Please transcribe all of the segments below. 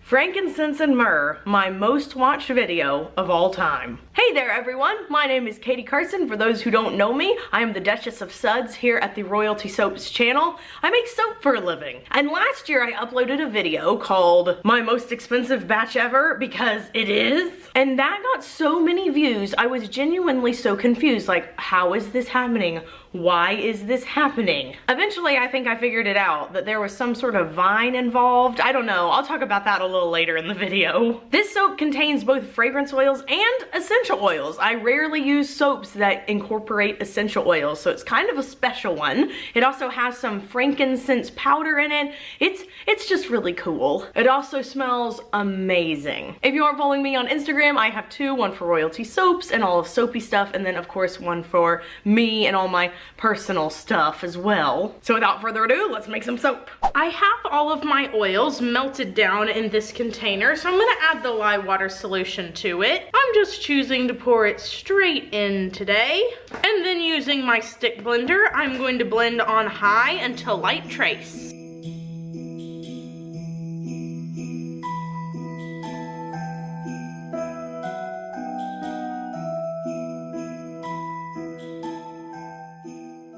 Frankincense and Myrrh, my most watched video of all time. Hey there everyone, my name is Katie Carson. For those who don't know me, I am the Duchess of Suds here at the Royalty Soaps channel. I make soap for a living. And last year I uploaded a video called My Most Expensive Batch Ever, because it is. And that got so many views, I was genuinely so confused, like, how is this happening? Why is this happening? Eventually, I think I figured it out, that there was some sort of vine involved. I don't know, I'll talk about that a little later in the video. This soap contains both fragrance oils and essential oils. I rarely use soaps that incorporate essential oils, so it's kind of a special one. It also has some frankincense powder in it. It's just really cool. It also smells amazing. If you aren't following me on Instagram, I have two, one for Royalty Soaps and all of soapy stuff, and then of course one for me and all my personal stuff as well. So without further ado, let's make some soap. I have all of my oils melted down in this container, so I'm gonna add the lye water solution to it. I'm just choosing to pour it straight in today. And then using my stick blender, I'm going to blend on high until light trace.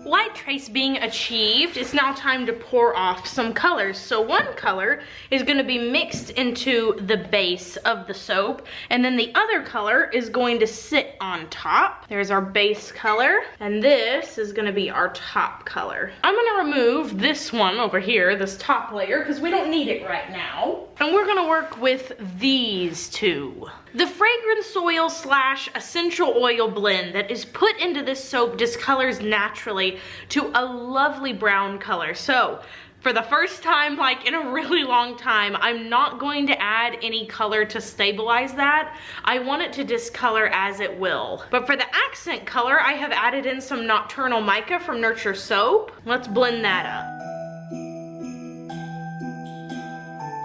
Light trace being achieved, it's now time to pour off some colors. So one color is going to be mixed into the base of the soap, and then the other color is going to sit on top. There's our base color, and this is going to be our top color. I'm going to remove this one over here, this top layer, because we don't need it right now. And we're going to work with these two. The fragrance oil / essential oil blend that is put into this soap discolors naturally to a lovely brown color. So for the first time, like in a really long time, I'm not going to add any color to stabilize that. I want it to discolor as it will. But for the accent color, I have added in some Nocturnal Mica from Nurture Soap. Let's blend that up.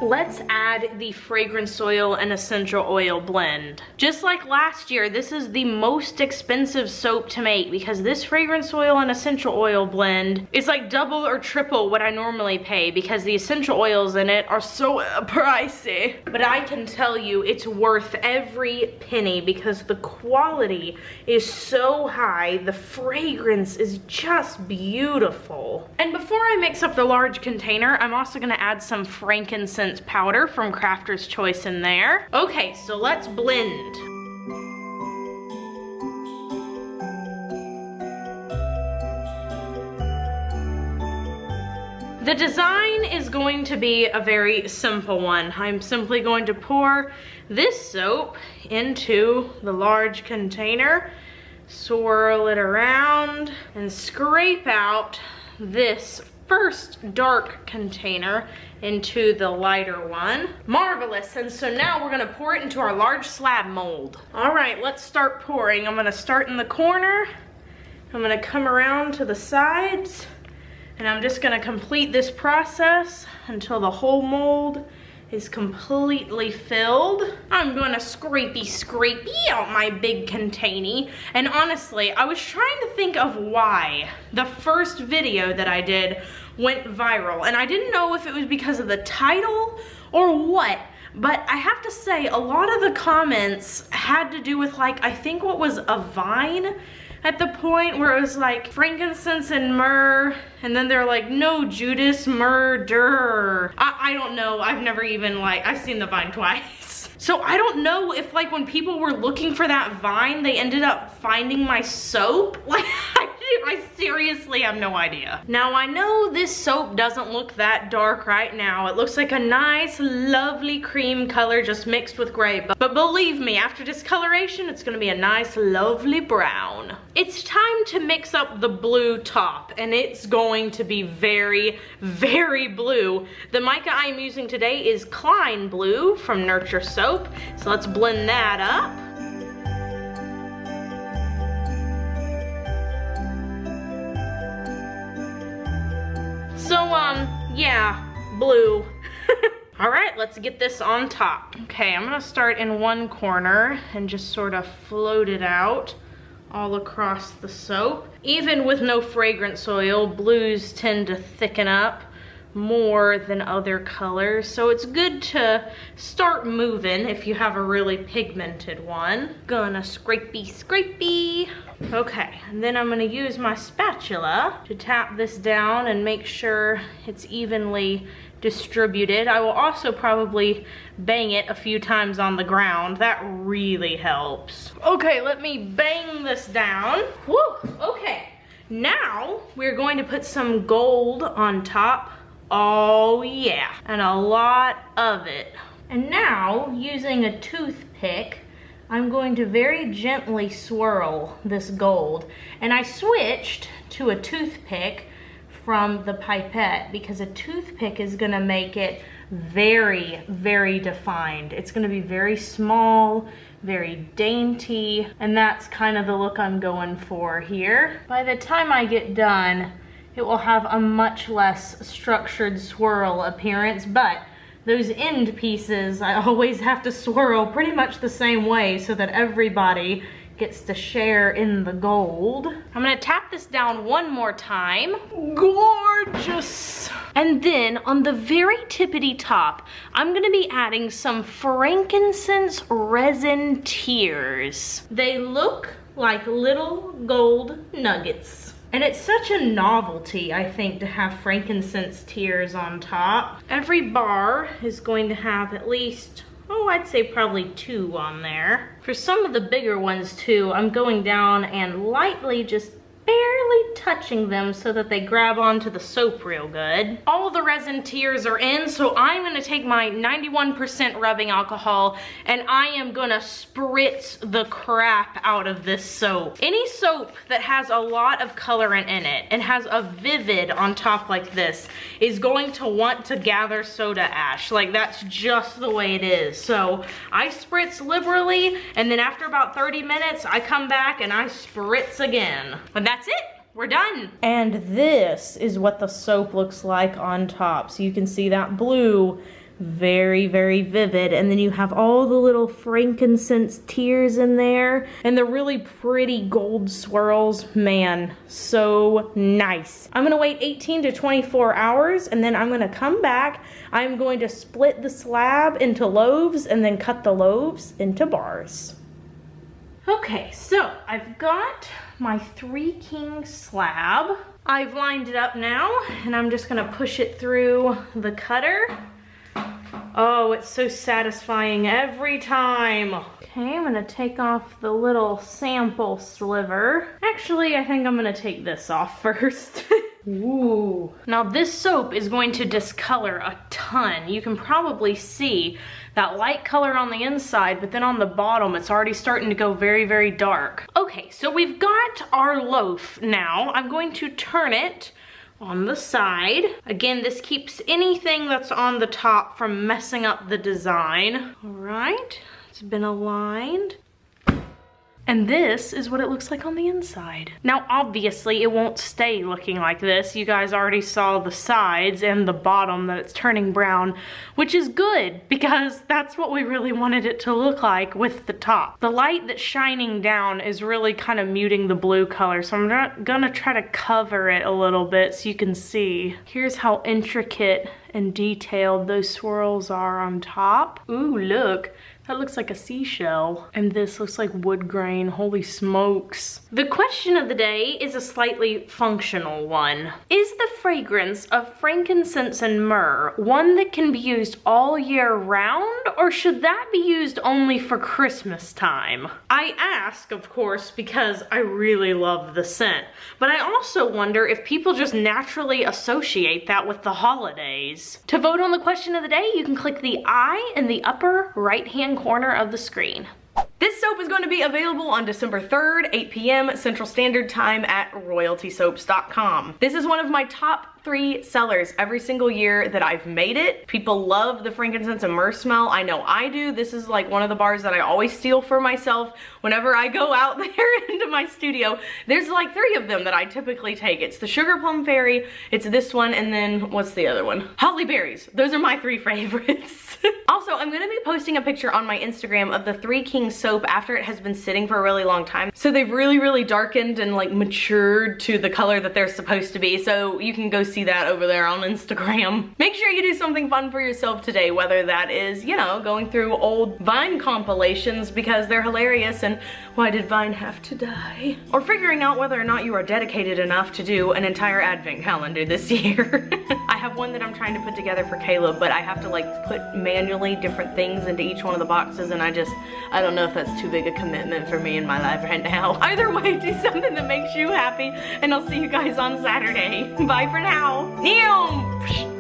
Let's add the fragrance oil and essential oil blend. Just like last year, this is the most expensive soap to make because this fragrance oil and essential oil blend is like double or triple what I normally pay because the essential oils in it are so pricey. But I can tell you it's worth every penny because the quality is so high. The fragrance is just beautiful. And before I mix up the large container, I'm also gonna add some frankincense powder from Crafter's Choice in there. Okay, so let's blend. The design is going to be a very simple one. I'm simply going to pour this soap into the large container, swirl it around, and scrape out this first dark container into the lighter one. Marvelous. And so now we're gonna pour it into our large slab mold. All right, let's start pouring. I'm gonna start in the corner. I'm gonna come around to the sides, and I'm just gonna complete this process until the whole mold is completely filled. I'm gonna scrapey out my big container. And honestly, I was trying to think of why the first video that I did went viral. And I didn't know if it was because of the title or what. But I have to say, a lot of the comments had to do with, like, I think what was a vine at the point where it was like frankincense and myrrh, and then they're like, no, Judas, murder. I don't know, I've never even, like, I've seen the vine twice. So I don't know if, like, when people were looking for that vine, they ended up finding my soap. Like, I seriously have no idea. Now, I know this soap doesn't look that dark right now. It looks like a nice, lovely cream color just mixed with gray. But believe me, after discoloration, it's gonna be a nice, lovely brown. It's time to mix up the blue top, and it's going to be very, very blue. The mica I'm using today is Klein Blue from Nurture Soap. So let's blend that up. So, yeah, blue. All right, let's get this on top. Okay, I'm gonna start in one corner and just sort of float it out all across the soap. Even with no fragrance oil, blues tend to thicken up more than other colors, so it's good to start moving if you have a really pigmented one. Gonna scrapey. Okay, and then I'm gonna use my spatula to tap this down and make sure it's evenly distributed. I will also probably bang it a few times on the ground. That really helps. Okay, let me bang this down. Woo, okay. Now we're going to put some gold on top. Oh yeah, and a lot of it. And now, using a toothpick, I'm going to very gently swirl this gold. And I switched to a toothpick from the pipette because a toothpick is gonna make it very, very defined. It's gonna be very small, very dainty, and that's kind of the look I'm going for here. By the time I get done, it will have a much less structured swirl appearance, but those end pieces, I always have to swirl pretty much the same way so that everybody gets to share in the gold. I'm gonna tap this down one more time. Gorgeous! And then on the very tippity top, I'm gonna be adding some frankincense resin tears. They look like little gold nuggets. And it's such a novelty, I think, to have frankincense tears on top. Every bar is going to have at least, oh, I'd say probably 2 on there. For some of the bigger ones too, I'm going down and lightly just barely touching them so that they grab onto the soap real good. All the resin tears are in, so I'm gonna take my 91% rubbing alcohol and I am gonna spritz the crap out of this soap. Any soap that has a lot of colorant in it and has a vivid on top like this is going to want to gather soda ash. Like, that's just the way it is. So I spritz liberally, and then after about 30 minutes, I come back and I spritz again. But that's it. We're done. And this is what the soap looks like on top. So you can see that blue, very, very vivid. And then you have all the little frankincense tears in there and the really pretty gold swirls. Man, so nice. I'm gonna wait 18 to 24 hours and then I'm gonna come back. I'm going to split the slab into loaves and then cut the loaves into bars. Okay, so I've got my 3 King slab. I've lined it up now and I'm just gonna push it through the cutter. Oh, it's so satisfying every time. Okay, I'm gonna take off the little sample sliver. Actually, I think I'm gonna take this off first. Ooh. Now this soap is going to discolor a ton. You can probably see that light color on the inside, but then on the bottom it's already starting to go very, very dark. Okay, so we've got our loaf now. I'm going to turn it on the side. Again, this keeps anything that's on the top from messing up the design. All right, it's been aligned. And this is what it looks like on the inside. Now, obviously, it won't stay looking like this. You guys already saw the sides and the bottom that it's turning brown, which is good because that's what we really wanted it to look like with the top. The light that's shining down is really kind of muting the blue color, so I'm gonna try to cover it a little bit so you can see. Here's how intricate and detailed those swirls are on top. Ooh, look. That looks like a seashell. And this looks like wood grain. Holy smokes. The question of the day is a slightly functional one. Is the fragrance of frankincense and myrrh one that can be used all year round, or should that be used only for Christmas time? I ask, of course, because I really love the scent, but I also wonder if people just naturally associate that with the holidays. To vote on the question of the day, you can click the I in the upper right-hand corner of the screen. This soap is going to be available on December 3rd, 8 p.m. Central Standard Time at royaltysoaps.com. This is one of my top 3 sellers every single year that I've made it. People love the frankincense and myrrh smell. I know I do. This is like one of the bars that I always steal for myself whenever I go out there into my studio. There's like 3 of them that I typically take. It's the Sugar Plum Fairy, it's this one, and then what's the other one? Holly Berries. Those are my 3 favorites. Also, I'm gonna be posting a picture on my Instagram of the 3 King soap after it has been sitting for a really long time. So they've really, really darkened and like matured to the color that they're supposed to be. So you can go see that over there on Instagram. Make sure you do something fun for yourself today, whether that is, you know, going through old Vine compilations because they're hilarious and why did Vine have to die? Or figuring out whether or not you are dedicated enough to do an entire advent calendar this year. I have one that I'm trying to put together for Caleb, but I have to like put manually different things into each one of the boxes, and I don't know if that's too big a commitment for me in my life right now. Either way, do something that makes you happy, and I'll see you guys on Saturday. Bye for now. Neom!